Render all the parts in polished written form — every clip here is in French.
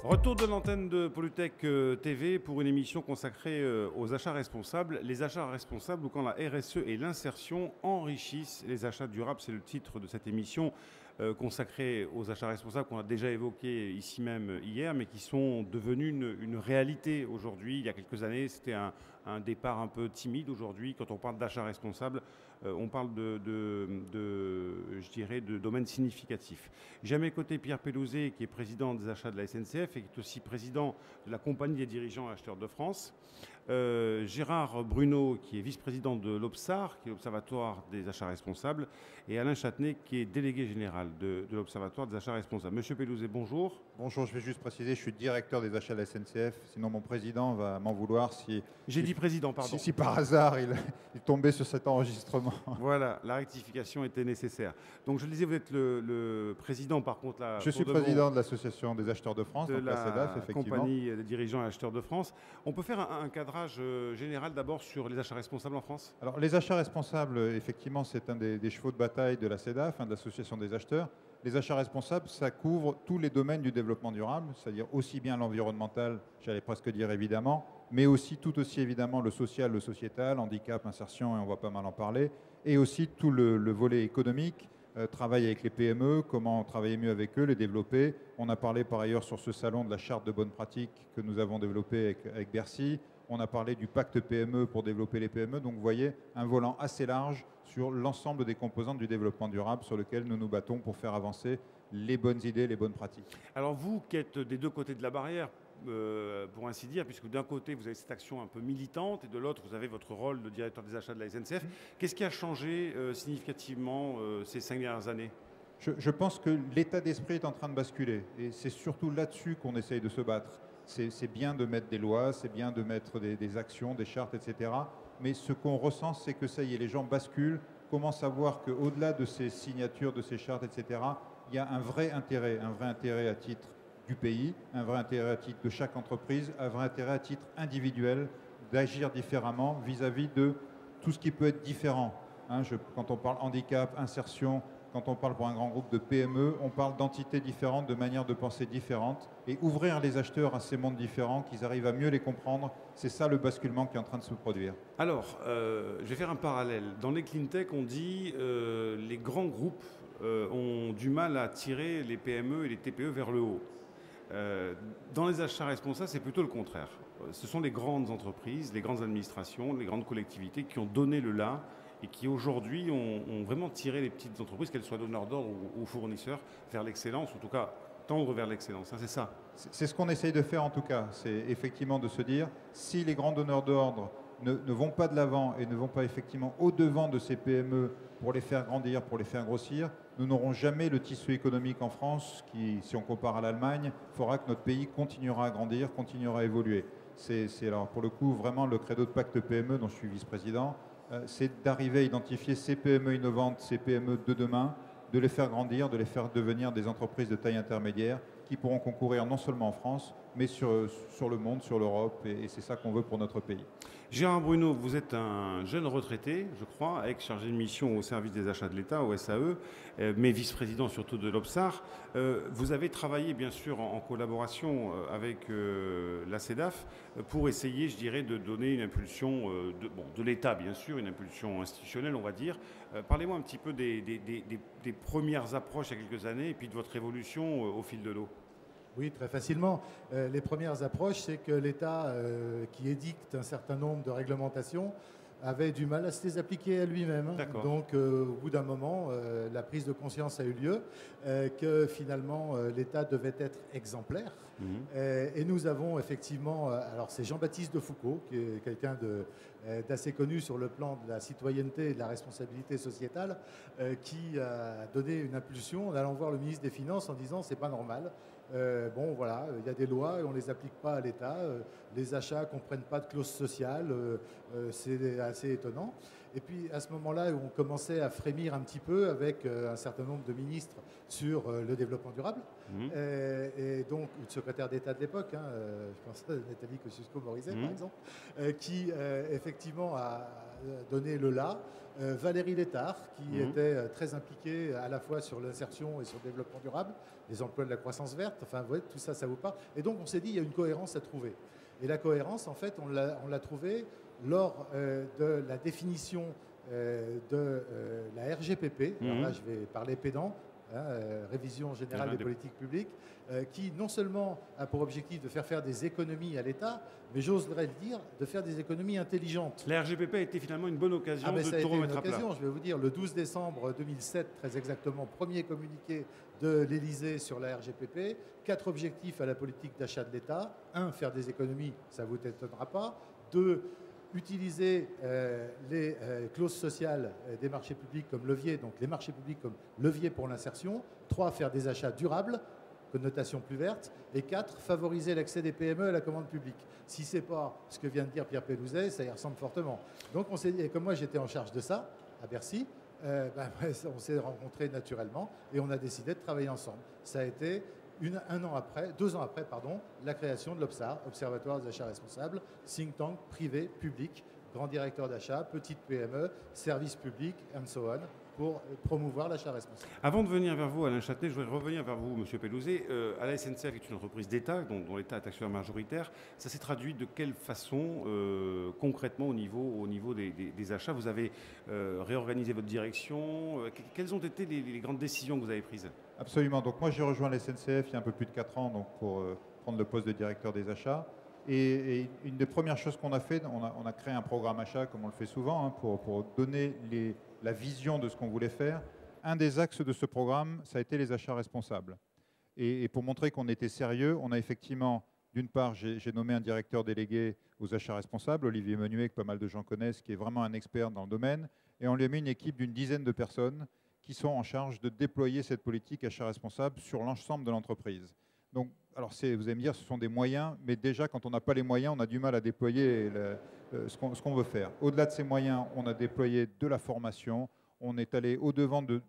Retour de l'antenne de Polytech TV pour une émission consacrée aux achats responsables. Les achats responsables ou quand la RSE et l'insertion enrichissent les achats durables, c'est le titre de cette émission consacrée aux achats responsables qu'on a déjà évoqué ici même hier, mais qui sont devenus une réalité aujourd'hui. Il y a quelques années, c'était un départ un peu timide. Aujourd'hui, quand on parle d'achats responsables, on parle je dirais, de domaines significatifs. J'ai à mes côtés Pierre Pelouzet, qui est président des achats de la SNCF et qui est aussi président de la compagnie des dirigeants et acheteurs de France. Gérard Bruno, qui est vice-président de l'Obsar, qui est l'Observatoire des achats responsables, et Alain Châtenay, qui est délégué général de l'Observatoire des achats responsables. Monsieur Pelouzet, bonjour. Bonjour, je vais juste préciser, je suis directeur des achats de la SNCF, sinon mon président va m'en vouloir si... J'ai dit président, pardon. Si par hasard il tombait sur cet enregistrement. Voilà, la rectification était nécessaire. Donc je le disais, vous êtes le président, par contre... Là, je suis président de l'Association des acheteurs de France, de donc la CEDAF, effectivement. Compagnie des dirigeants et acheteurs de France. On peut faire un cadrage général d'abord sur les achats responsables en France? Alors les achats responsables, effectivement, c'est un des chevaux de bataille de la CEDAF, de l'Association des acheteurs. Les achats responsables, ça couvre tous les domaines du développement durable, c'est-à-dire aussi bien l'environnemental, j'allais presque dire évidemment, mais aussi tout aussi évidemment le social, le sociétal, handicap, insertion, et on va pas mal en parler, et aussi tout le volet économique, travail avec les PME, comment travailler mieux avec eux, les développer. On a parlé par ailleurs sur ce salon de la charte de bonnes pratiques que nous avons développée avec Bercy. On a parlé du pacte PME pour développer les PME. Donc vous voyez, un volant assez large sur l'ensemble des composantes du développement durable sur lequel nous nous battons pour faire avancer les bonnes idées, les bonnes pratiques. Alors vous qui êtes des deux côtés de la barrière, pour ainsi dire, puisque d'un côté vous avez cette action un peu militante et de l'autre vous avez votre rôle de directeur des achats de la SNCF. Qu'est-ce qui a changé significativement ces 5 dernières années ? Je pense que l'état d'esprit est en train de basculer et c'est surtout là-dessus qu'on essaye de se battre. C'est bien de mettre des lois, c'est bien de mettre des actions, des chartes, etc. Mais ce qu'on ressent, c'est que ça y est, les gens basculent, commencent à voir qu'au-delà de ces signatures, de ces chartes, etc., il y a un vrai intérêt à titre du pays, un vrai intérêt à titre de chaque entreprise, un vrai intérêt à titre individuel d'agir différemment vis-à-vis de tout ce qui peut être différent. Quand on parle handicap, insertion, quand on parle pour un grand groupe de PME, on parle d'entités différentes, de manières de penser différentes. Et ouvrir les acheteurs à ces mondes différents, qu'ils arrivent à mieux les comprendre, c'est ça le basculement qui est en train de se produire. Alors, je vais faire un parallèle. Dans les clean tech, on dit les grands groupes ont du mal à tirer les PME et les TPE vers le haut. Dans les achats responsables, c'est plutôt le contraire. Ce sont les grandes entreprises, les grandes administrations, les grandes collectivités qui ont donné le là et qui aujourd'hui ont vraiment tiré les petites entreprises, qu'elles soient donneurs d'ordre ou fournisseurs, vers l'excellence, en tout cas tendre vers l'excellence. C'est ça. C'est ce qu'on essaye de faire en tout cas. C'est effectivement de se dire, si les grands donneurs d'ordre ne vont pas de l'avant et ne vont pas effectivement au-devant de ces PME pour les faire grandir, pour les faire grossir, nous n'aurons jamais le tissu économique en France qui, si on compare à l'Allemagne, fera que notre pays continuera à grandir, continuera à évoluer. C'est alors pour le coup vraiment le credo de Pacte PME dont je suis vice-président, c'est d'arriver à identifier ces PME innovantes, ces PME de demain, de les faire grandir, de les faire devenir des entreprises de taille intermédiaire qui pourront concourir non seulement en France, mais sur le monde, sur l'Europe, et c'est ça qu'on veut pour notre pays. Gérard Bruno, vous êtes un jeune retraité, je crois, ex-chargé de mission au service des achats de l'État, au SAE, mais vice-président surtout de l'Obsar. Vous avez travaillé, bien sûr, en collaboration avec la CEDAF pour essayer, je dirais, de donner une impulsion de l'État, bien sûr, une impulsion institutionnelle, on va dire. Parlez-moi un petit peu des premières approches il y a quelques années et puis de votre évolution au fil de l'eau. Oui, très facilement. Les premières approches, c'est que l'État qui édicte un certain nombre de réglementations avait du mal à se les appliquer à lui-même. Donc, au bout d'un moment, la prise de conscience a eu lieu que finalement, l'État devait être exemplaire. Et nous avons effectivement... alors, c'est Jean-Baptiste de Foucault, qui est quelqu'un d'assez connu sur le plan de la citoyenneté et de la responsabilité sociétale, qui a donné une impulsion en allant voir le ministre des Finances en disant « c'est pas normal ». Bon, voilà, il y a des lois et on ne les applique pas à l'État. Les achats ne comprennent pas de clause sociale. C'est assez étonnant. Et puis, à ce moment-là, on commençait à frémir un petit peu avec un certain nombre de ministres sur le développement durable. Et donc, ou de secrétaire d'État de l'époque, je pense à Nathalie Kosciusko-Morizet, par exemple, qui, effectivement, donné le là. Valérie Létard, qui était très impliquée à la fois sur l'insertion et sur le développement durable, les emplois de la croissance verte, enfin, vous voyez, tout ça, ça vous parle. Et donc, on s'est dit, il y a une cohérence à trouver. Et la cohérence, en fait, on l'a trouvée lors de la définition de la RGPP. Alors là, je vais parler pédant. Révision générale des politiques publiques, qui non seulement a pour objectif de faire des économies à l'État, mais j'oserais le dire, de faire des économies intelligentes. La RGPP a été finalement une bonne occasion de tout remettre à plat. Je vais vous dire, le 12 décembre 2007, très exactement, premier communiqué de l'Élysée sur la RGPP, 4 objectifs à la politique d'achat de l'État. 1, faire des économies, ça ne vous étonnera pas. 2, utiliser les clauses sociales des marchés publics comme levier, donc les marchés publics comme levier pour l'insertion. 3, faire des achats durables, connotation plus verte. Et 4, favoriser l'accès des PME à la commande publique. Si ce n'est pas ce que vient de dire Pierre Pélouzet, ça y ressemble fortement. Donc on s'est dit, et comme moi j'étais en charge de ça, à Bercy, on s'est rencontrés naturellement et on a décidé de travailler ensemble. Ça a été 2 ans après, la création de l'OBSAR, Observatoire des achats responsables, think tank privé, public, grand directeur d'achat, petite PME, service public, and so on, pour promouvoir l'achat responsable. Avant de venir vers vous, Alain Châtenay, je voudrais revenir vers vous, M. Pelouzet. À la SNCF est une entreprise d'État, dont l'État est actionnaire majoritaire. Ça s'est traduit de quelle façon, concrètement, au niveau des achats? Vous avez réorganisé votre direction. Quelles ont été les grandes décisions que vous avez prises? Absolument. Donc moi, j'ai rejoint la SNCF il y a un peu plus de 4 ans donc, pour prendre le poste de directeur des achats. Et une des premières choses qu'on a fait, on a créé un programme achat, comme on le fait souvent, pour donner la vision de ce qu'on voulait faire. Un des axes de ce programme, ça a été les achats responsables. Et pour montrer qu'on était sérieux, on a effectivement, d'une part, j'ai nommé un directeur délégué aux achats responsables, Olivier Menuet, que pas mal de gens connaissent, qui est vraiment un expert dans le domaine. Et on lui a mis une équipe d'une dizaine de personnes qui sont en charge de déployer cette politique achat responsable sur l'ensemble de l'entreprise. Donc, alors vous allez me dire, ce sont des moyens, mais déjà, quand on n'a pas les moyens, on a du mal à déployer ce qu'on veut faire. Au-delà de ces moyens, on a déployé de la formation, on est allé au-devant de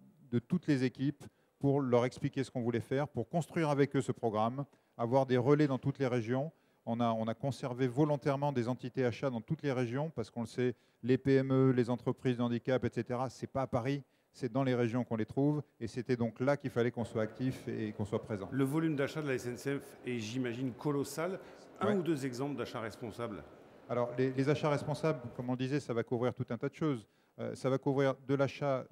toutes les équipes pour leur expliquer ce qu'on voulait faire, pour construire avec eux ce programme, avoir des relais dans toutes les régions. On a conservé volontairement des entités achats dans toutes les régions, parce qu'on le sait, les PME, les entreprises de handicap, etc., ce n'est pas à Paris. C'est dans les régions qu'on les trouve, et c'était donc là qu'il fallait qu'on soit actif et qu'on soit présent. Le volume d'achat de la SNCF est, j'imagine, colossal. Un ou deux exemples d'achats responsables? Alors, les achats responsables, comme on le disait, ça va couvrir tout un tas de choses. Ça va couvrir de l'achat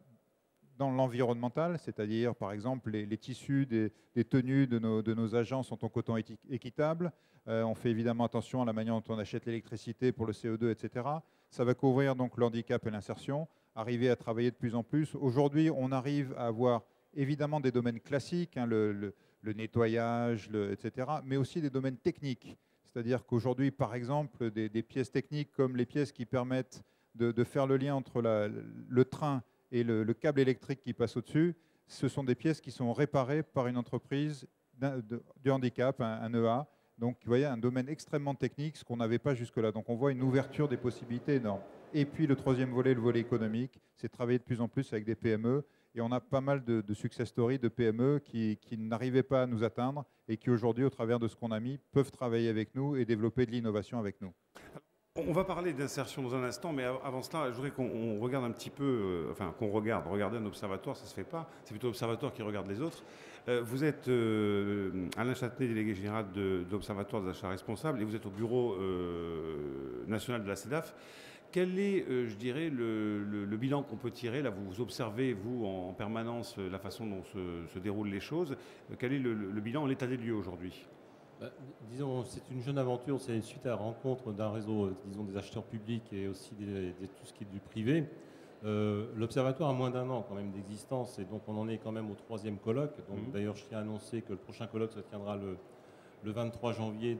dans l'environnemental, c'est-à-dire, par exemple, les tissus des tenues de nos agents sont en coton équitable. On fait évidemment attention à la manière dont on achète l'électricité pour le CO2, etc. Ça va couvrir donc le handicap et l'insertion. Arriver à travailler de plus en plus. Aujourd'hui, on arrive à avoir évidemment des domaines classiques, le nettoyage, etc., mais aussi des domaines techniques. C'est-à-dire qu'aujourd'hui, par exemple, des pièces techniques comme les pièces qui permettent de faire le lien entre le train et le câble électrique qui passe au-dessus, ce sont des pièces qui sont réparées par une entreprise du handicap, un EA. Donc, vous voyez, un domaine extrêmement technique, ce qu'on n'avait pas jusque-là. Donc, on voit une ouverture des possibilités énorme. Et puis, le troisième volet, le volet économique, c'est de travailler de plus en plus avec des PME. Et on a pas mal de success stories de PME qui n'arrivaient pas à nous atteindre et qui, aujourd'hui, au travers de ce qu'on a mis, peuvent travailler avec nous et développer de l'innovation avec nous. On va parler d'insertion dans un instant, mais avant cela, je voudrais qu'on regarde un petit peu, regarder un observatoire, ça ne se fait pas, c'est plutôt l'observatoire qui regarde les autres. Vous êtes Alain Châtenay, délégué général de l'Observatoire des achats responsables, et vous êtes au bureau national de la CEDAF. Quel est, je dirais, le bilan qu'on peut tirer? Là, vous observez, vous, en permanence, la façon dont se déroulent les choses. Quel est le bilan, l'état des lieux aujourd'hui? Disons, c'est une jeune aventure, c'est suite à la rencontre d'un réseau, disons, des acheteurs publics et aussi tout ce qui est du privé. L'Observatoire a moins d'un an quand même d'existence et donc on en est quand même au 3e colloque. Donc d'ailleurs, je tiens à annoncer que le prochain colloque se tiendra le 23 janvier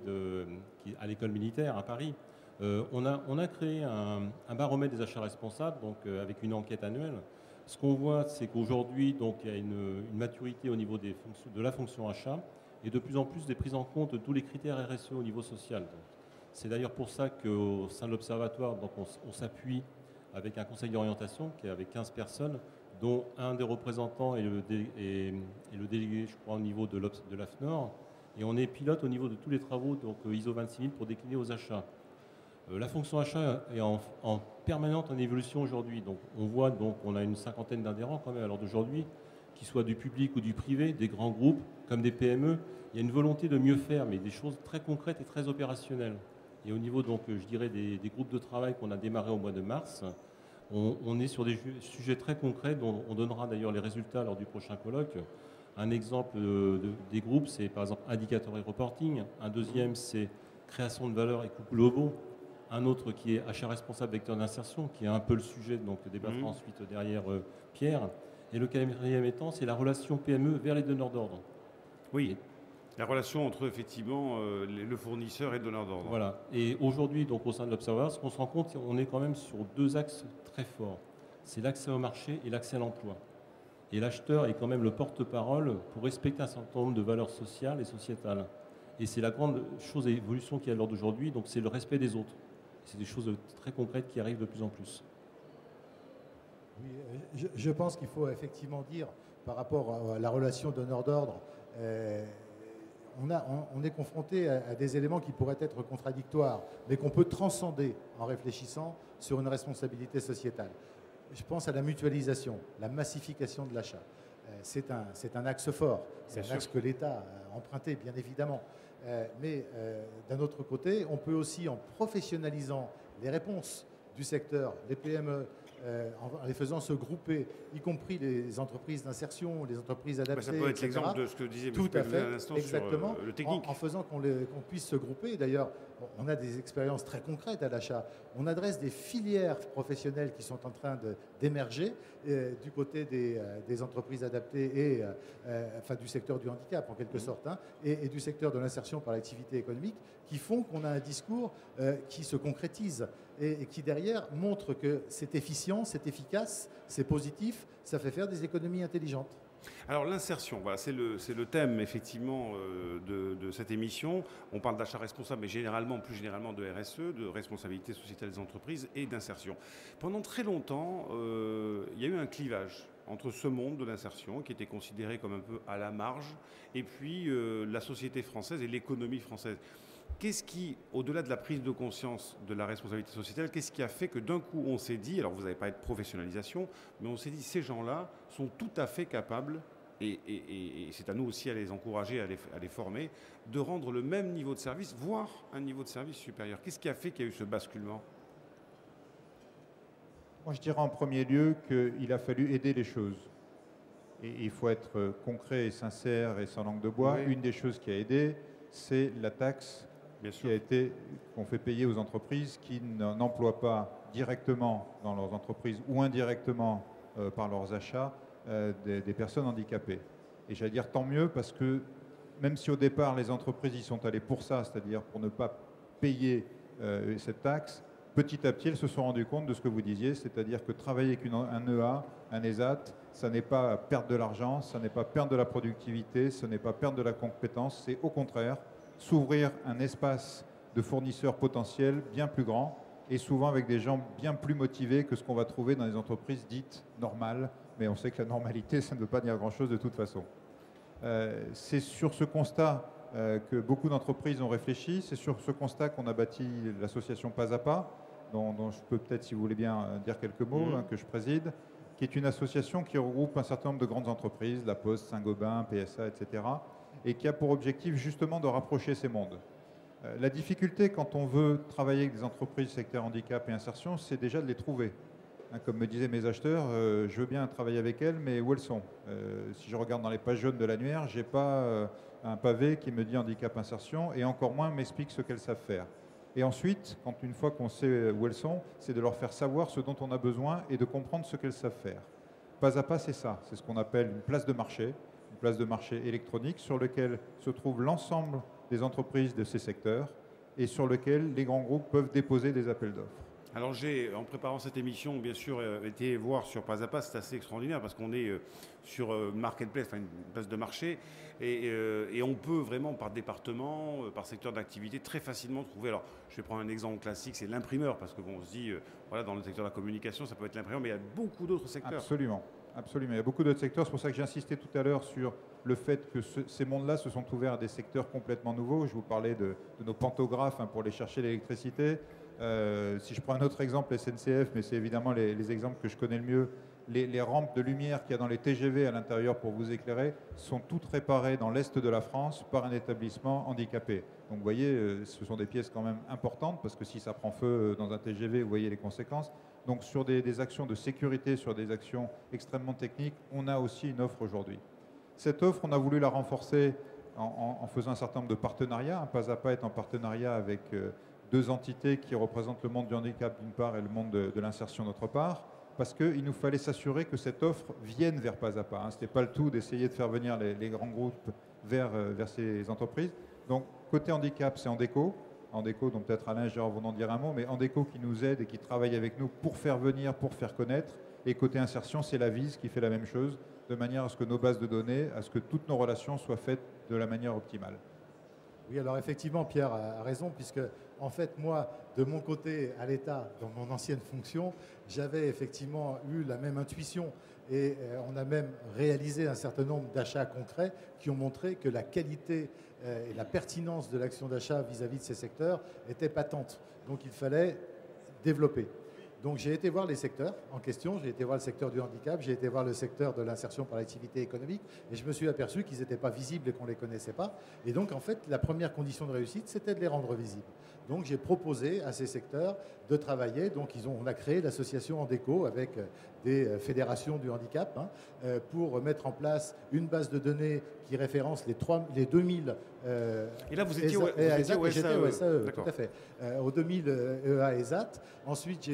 à l'école militaire à Paris. On a créé un baromètre des achats responsables, donc avec une enquête annuelle. Ce qu'on voit, c'est qu'aujourd'hui, donc il y a une maturité au niveau de la fonction achat et de plus en plus des prises en compte de tous les critères RSE au niveau social. C'est d'ailleurs pour ça qu'au sein de l'Observatoire, donc on s'appuie avec un conseil d'orientation qui est avec 15 personnes, dont un des représentants et le délégué, je crois, au niveau de l'AFNOR. Et on est pilote au niveau de tous les travaux, donc ISO 26000 pour décliner aux achats. La fonction achat est en permanente en évolution aujourd'hui. Donc on voit on a une cinquantaine d'adhérents quand même à l'heure d'aujourd'hui, qu'ils soient du public ou du privé, des grands groupes comme des PME. Il y a une volonté de mieux faire, mais des choses très concrètes et très opérationnelles. Et au niveau je dirais des groupes de travail qu'on a démarré au mois de mars, on est sur des sujets très concrets dont on donnera d'ailleurs les résultats lors du prochain colloque. Un exemple des groupes, c'est par exemple indicateur et reporting. Un deuxième, c'est création de valeur et coûts globaux. Un autre qui est achat responsable vecteur d'insertion, qui est un peu le sujet, donc débattra ensuite derrière Pierre. Et le quatrième étant, c'est la relation PME vers les donneurs d'ordre. Oui, la relation entre effectivement le fournisseur et le donneur d'ordre. Voilà. Et aujourd'hui, donc au sein de l'Observatoire, ce qu'on se rend compte, on est quand même sur deux axes très forts. C'est l'accès au marché et l'accès à l'emploi. Et l'acheteur est quand même le porte-parole pour respecter un certain nombre de valeurs sociales et sociétales. Et c'est la grande chose et évolution qu'il y a à l'heure d'aujourd'hui, donc c'est le respect des autres. C'est des choses très concrètes qui arrivent de plus en plus. Oui, je pense qu'il faut effectivement dire, par rapport à la relation donneur d'ordre, on est confronté à des éléments qui pourraient être contradictoires, mais qu'on peut transcender en réfléchissant sur une responsabilité sociétale. Je pense à la mutualisation, la massification de l'achat. C'est un axe fort, c'est un axe que l'État a emprunté, bien évidemment. Mais d'un autre côté, on peut aussi, en professionnalisant les réponses du secteur, les PME, en les faisant se grouper, y compris les entreprises d'insertion, les entreprises adaptées, ça peut être l'exemple de ce que disait tout à fait, à l'instant exactement, sur le technique. En faisant qu'on puisse se grouper. D'ailleurs, on a des expériences très concrètes à l'achat. On adresse des filières professionnelles qui sont en train d'émerger du côté des entreprises adaptées et enfin, du secteur du handicap en quelque sorte, hein, et du secteur de l'insertion par l'activité économique, qui font qu'on a un discours qui se concrétise et qui derrière montre que c'est efficient, c'est efficace, c'est positif, ça fait faire des économies intelligentes. Alors l'insertion, voilà, c'est le thème effectivement de cette émission. On parle d'achat responsable, mais plus généralement de RSE, de responsabilité sociétale des entreprises et d'insertion. Pendant très longtemps, il y a eu un clivage entre ce monde de l'insertion, qui était considéré comme un peu à la marge, et puis la société française et l'économie française. Qu'est-ce qui, au-delà de la prise de conscience de la responsabilité sociétale, qu'est-ce qui a fait que d'un coup on s'est dit, alors vous n'avez pas de professionnalisation, mais on s'est dit ces gens-là sont tout à fait capables, et c'est à nous aussi à les encourager, à les former, de rendre le même niveau de service, voire un niveau de service supérieur. Qu'est-ce qui a fait qu'il y a eu ce basculement ? Moi je dirais en premier lieu qu'il a fallu aider les choses. Et il faut être concret et sincère et sans langue de bois. Oui. Une des choses qui a aidé, c'est la taxe qu'on fait payer aux entreprises qui n'emploient pas directement dans leurs entreprises ou indirectement par leurs achats des personnes handicapées. Et j'allais dire tant mieux parce que même si au départ les entreprises y sont allées pour ça, c'est-à-dire pour ne pas payer cette taxe, petit à petit elles se sont rendues compte de ce que vous disiez, c'est-à-dire que travailler avec un EA, un ESAT, ça n'est pas perdre de l'argent, ça n'est pas perdre de la productivité, ce n'est pas perdre de la compétence, c'est au contraire s'ouvrir un espace de fournisseurs potentiels bien plus grand et souvent avec des gens bien plus motivés que ce qu'on va trouver dans les entreprises dites normales. Mais on sait que la normalité, ça ne veut pas dire grand-chose de toute façon. C'est sur ce constat que beaucoup d'entreprises ont réfléchi. C'est sur ce constat qu'on a bâti l'association Pas à Pas, dont je peux peut-être, si vous voulez bien, dire quelques mots, que je préside, qui est une association qui regroupe un certain nombre de grandes entreprises, La Poste, Saint-Gobain, PSA, etc., et qui a pour objectif justement de rapprocher ces mondes. La difficulté quand on veut travailler avec des entreprises secteur handicap et insertion, c'est déjà de les trouver. Comme me disaient mes acheteurs, je veux bien travailler avec elles, mais où elles sont? Si je regarde dans les pages jaunes de l'annuaire, je n'ai pas un pavé qui me dit handicap insertion, et encore moins m'explique ce qu'elles savent faire. Et ensuite, une fois qu'on sait où elles sont, c'est de leur faire savoir ce dont on a besoin et de comprendre ce qu'elles savent faire. Pas à pas, c'est ça. C'est ce qu'on appelle une place de marché électronique sur lequel se trouve l'ensemble des entreprises de ces secteurs et sur lequel les grands groupes peuvent déposer des appels d'offres. Alors j'ai, en préparant cette émission, bien sûr, été voir sur Pas à Pas, c'est assez extraordinaire parce qu'on est sur Marketplace, enfin une place de marché, et on peut vraiment par département, par secteur d'activité, très facilement trouver. Alors je vais prendre un exemple classique, c'est l'imprimeur, parce que bon, on se dit, voilà, dans le secteur de la communication, ça peut être l'imprimeur, mais il y a beaucoup d'autres secteurs. Absolument. Absolument, il y a beaucoup d'autres secteurs, c'est pour ça que j'ai insisté tout à l'heure sur le fait que ces mondes-là se sont ouverts à des secteurs complètement nouveaux. Je vous parlais de nos pantographes pour aller chercher l'électricité. Si je prends un autre exemple, SNCF, mais c'est évidemment les exemples que je connais le mieux, les rampes de lumière qu'il y a dans les TGV à l'intérieur pour vous éclairer sont toutes réparées dans l'Est de la France par un établissement handicapé. Donc vous voyez, ce sont des pièces quand même importantes, parce que si ça prend feu dans un TGV, vous voyez les conséquences. Donc sur des actions de sécurité, sur des actions extrêmement techniques, on a aussi une offre aujourd'hui. Cette offre, on a voulu la renforcer en faisant un certain nombre de partenariats. Pas à pas est en partenariat avec deux entités qui représentent le monde du handicap d'une part et le monde de l'insertion d'autre part, parce qu'il nous fallait s'assurer que cette offre vienne vers Pas à Pas. Ce n'était pas le tout d'essayer de faire venir les grands groupes vers ces entreprises. Donc, côté handicap, c'est Andeco, dont peut-être Alain et Gérard vont en dire un mot, mais Andeco qui nous aide et qui travaille avec nous pour faire venir, pour faire connaître. Et côté insertion, c'est la VIS qui fait la même chose, de manière à ce que nos bases de données, à ce que toutes nos relations soient faites de la manière optimale. Oui, alors effectivement, Pierre a raison, puisque en fait, moi, de mon côté, à l'État, dans mon ancienne fonction, j'avais effectivement eu la même intuition. Et on a même réalisé un certain nombre d'achats concrets qui ont montré que la qualité et la pertinence de l'action d'achat vis-à-vis de ces secteurs était patente. Donc il fallait développer. Donc j'ai été voir les secteurs en question, j'ai été voir le secteur du handicap, j'ai été voir le secteur de l'insertion par l'activité économique, et je me suis aperçu qu'ils n'étaient pas visibles et qu'on ne les connaissait pas. Et donc en fait, la première condition de réussite, c'était de les rendre visibles. Donc j'ai proposé à ces secteurs de travailler. Donc on a créé l'association Andeco avec des fédérations du handicap pour mettre en place une base de données qui référence les 2000 et là, vous étiez au SAE, tout à fait. Aux 2000 EA ESAT. Ensuite,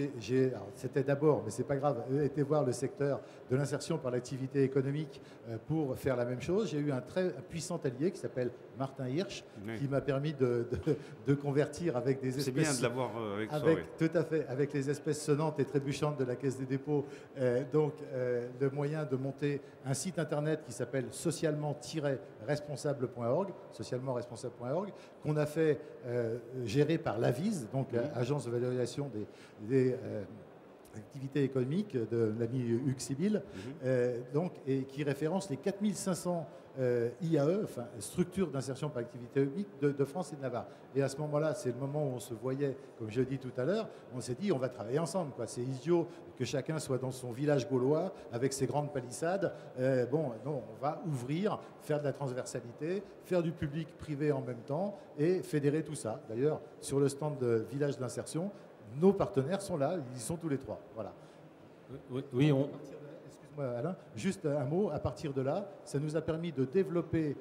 c'était d'abord, mais c'est pas grave, été voir le secteur de l'insertion par l'activité économique pour faire la même chose. J'ai eu un très puissant allié qui s'appelle Martin Hirsch, qui m'a permis de convertir avec des espèces... C'est bien de l'avoir avec soi, oui. Tout à fait, avec les espèces sonnantes et trébuchantes de la Caisse des dépôts. Le moyen de monter un site internet qui s'appelle socialement-responsable.org, socialement-responsable.org, qu'on a fait gérer par l'AVIS, donc Agence de valorisation des activités économiques de l'ami Hugues Sibyl, et qui référence les 4500 IAE, enfin structures d'insertion par activité économique de France et de Navarre. Et à ce moment-là, c'est le moment où on se voyait, comme je l'ai dit tout à l'heure, on s'est dit on va travailler ensemble. C'est idiot que chacun soit dans son village gaulois avec ses grandes palissades. Non, on va ouvrir, faire de la transversalité, faire du public-privé en même temps et fédérer tout ça. D'ailleurs, sur le stand de Village d'insertion, nos partenaires sont là, ils y sont tous les trois. Voilà. Oui, Excuse-moi Alain, juste un mot. À partir de là, ça nous a permis de développer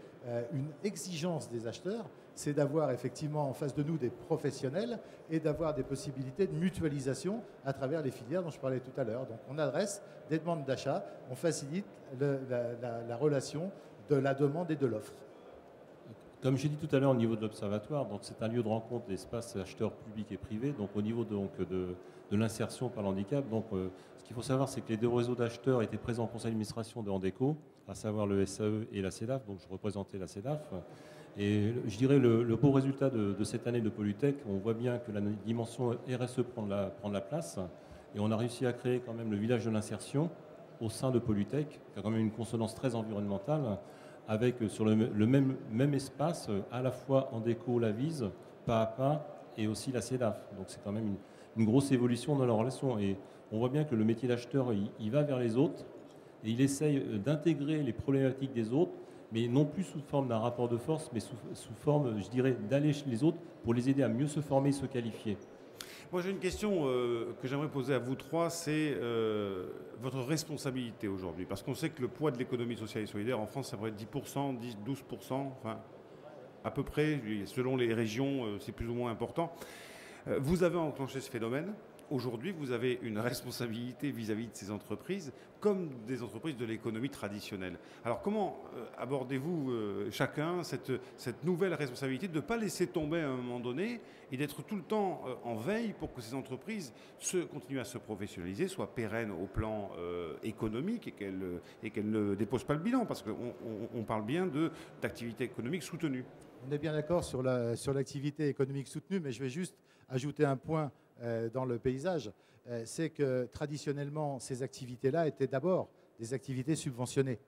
une exigence des acheteurs, c'est d'avoir effectivement en face de nous des professionnels et d'avoir des possibilités de mutualisation à travers les filières dont je parlais tout à l'heure. Donc on adresse des demandes d'achat, on facilite la relation de la demande et de l'offre. Comme j'ai dit tout à l'heure au niveau de l'Observatoire, donc c'est un lieu de rencontre d'espaces acheteurs publics et privés. Donc au niveau de l'insertion par le handicap, ce qu'il faut savoir, c'est que les deux réseaux d'acheteurs étaient présents au conseil d'administration de Andeco, à savoir le SAE et la CEDAF. Donc je représentais la CEDAF. Et je dirais le beau résultat de cette année de Polytech, on voit bien que la dimension RSE prend de la place. Et on a réussi à créer quand même le village de l'insertion au sein de Polytech, qui a quand même une consonance très environnementale, avec sur le même espace à la fois Andeco, la VIS, Pas à Pas et aussi la CEDAF. Donc c'est quand même une grosse évolution dans la relation. Et on voit bien que le métier d'acheteur, il va vers les autres et il essaye d'intégrer les problématiques des autres, mais non plus sous forme d'un rapport de force, mais sous forme, je dirais, d'aller chez les autres pour les aider à mieux se former et se qualifier. Moi, j'ai une question que j'aimerais poser à vous trois, c'est votre responsabilité aujourd'hui. Parce qu'on sait que le poids de l'économie sociale et solidaire en France, ça pourrait être 10%, 10, 12%, enfin, à peu près, selon les régions, c'est plus ou moins important. Vous avez enclenché ce phénomène. Aujourd'hui, vous avez une responsabilité vis-à-vis de ces entreprises, comme des entreprises de l'économie traditionnelle. Alors, comment abordez-vous chacun cette nouvelle responsabilité de ne pas laisser tomber à un moment donné et d'être tout le temps en veille pour que ces entreprises continuent à se professionnaliser, soient pérennes au plan économique et qu'elles ne déposent pas le bilan, parce qu'on parle bien d'activité économique soutenue. On est bien d'accord sur l'activité économique soutenue, mais je vais juste ajouter un point dans le paysage, c'est que traditionnellement, ces activités-là étaient d'abord des activités subventionnées.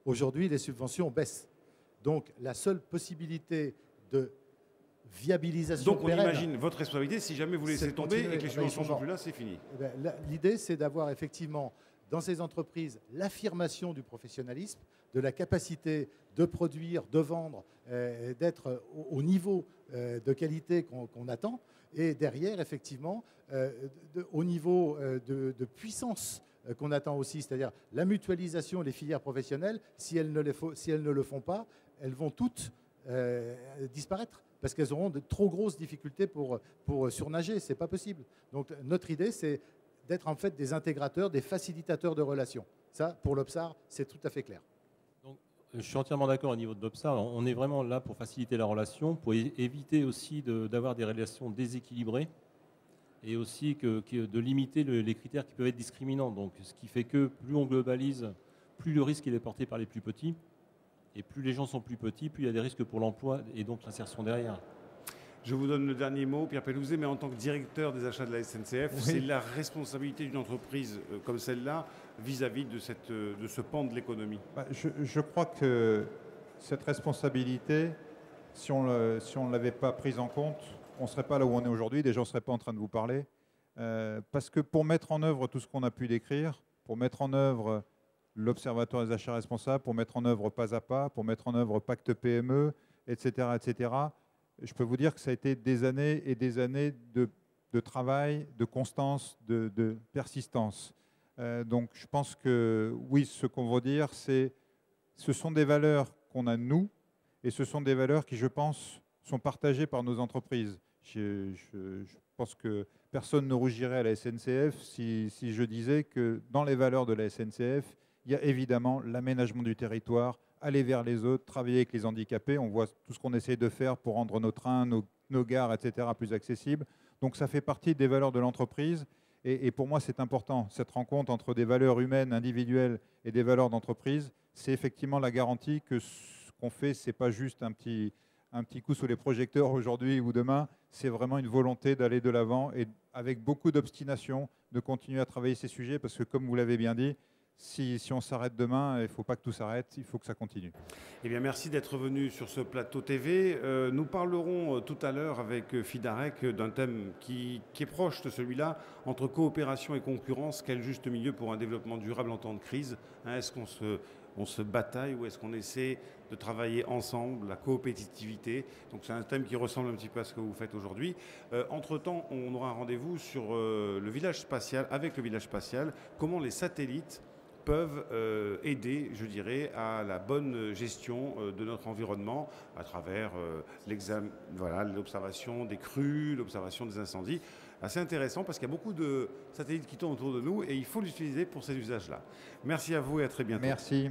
Aujourd'hui, les subventions baissent. Donc, la seule possibilité de viabilisation Donc, on pérenne, imagine votre responsabilité, si jamais vous laissez tomber et que les subventions ne sont plus là, c'est fini. L'idée, c'est d'avoir effectivement, dans ces entreprises, l'affirmation du professionnalisme, de la capacité de produire, de vendre, d'être au niveau de qualité qu'on attend, et derrière, effectivement, au niveau de puissance qu'on attend aussi, c'est-à-dire la mutualisation des filières professionnelles. Si elles ne le font pas, elles vont toutes disparaître parce qu'elles auront de trop grosses difficultés pour surnager. Ce n'est pas possible. Donc notre idée, c'est d'être en fait des intégrateurs, des facilitateurs de relations. Ça, pour l'Obsar, c'est tout à fait clair. Donc, je suis entièrement d'accord au niveau de l'Obsar. On est vraiment là pour faciliter la relation, pour éviter aussi d'avoir des relations déséquilibrées et aussi de limiter les critères qui peuvent être discriminants. Donc, ce qui fait que plus on globalise, plus le risque il est porté par les plus petits. Et plus les gens sont plus petits, plus il y a des risques pour l'emploi et donc l'insertion derrière. Je vous donne le dernier mot, Pierre Pellouzet, mais en tant que directeur des achats de la SNCF, oui, c'est la responsabilité d'une entreprise comme celle-là vis-à-vis de ce pan de l'économie. Je crois que cette responsabilité, si on ne l'avait pas prise en compte, on ne serait pas là où on est aujourd'hui, des gens ne seraient pas en train de vous parler. Parce que pour mettre en œuvre tout ce qu'on a pu décrire, pour mettre en œuvre l'Observatoire des achats responsables, pour mettre en œuvre Pas à Pas, pour mettre en œuvre Pacte PME, etc., je peux vous dire que ça a été des années et des années de travail, de constance, de persistance. Donc je pense que oui, ce qu'on veut dire, ce sont des valeurs qu'on a nous, et ce sont des valeurs qui, je pense, sont partagées par nos entreprises. Je pense que personne ne rougirait à la SNCF si je disais que dans les valeurs de la SNCF, il y a évidemment l'aménagement du territoire, aller vers les autres, travailler avec les handicapés. On voit tout ce qu'on essaie de faire pour rendre nos trains, nos gares, etc. plus accessibles. Donc ça fait partie des valeurs de l'entreprise. Et pour moi, c'est important. Cette rencontre entre des valeurs humaines, individuelles et des valeurs d'entreprise, c'est effectivement la garantie que ce qu'on fait, ce n'est pas juste un petit coup sous les projecteurs aujourd'hui ou demain. C'est vraiment une volonté d'aller de l'avant et avec beaucoup d'obstination, de continuer à travailler ces sujets parce que, comme vous l'avez bien dit, si on s'arrête demain, il ne faut pas que tout s'arrête, il faut que ça continue. Eh bien, merci d'être venu sur ce plateau TV. Nous parlerons tout à l'heure avec Fidarec d'un thème qui est proche de celui-là, entre coopération et concurrence. Quel juste milieu pour un développement durable en temps de crise, hein? Est-ce qu'on se bataille ou est-ce qu'on essaie de travailler ensemble, la coopétitivité? Donc c'est un thème qui ressemble un petit peu à ce que vous faites aujourd'hui. Entre-temps, on aura un rendez-vous sur le village spatial, avec le village spatial, comment les satellites peuvent aider, je dirais, à la bonne gestion de notre environnement à travers l'observation des crues, l'observation des incendies. Assez intéressant parce qu'il y a beaucoup de satellites qui tournent autour de nous et il faut l'utiliser pour ces usages-là. Merci à vous et à très bientôt. Merci.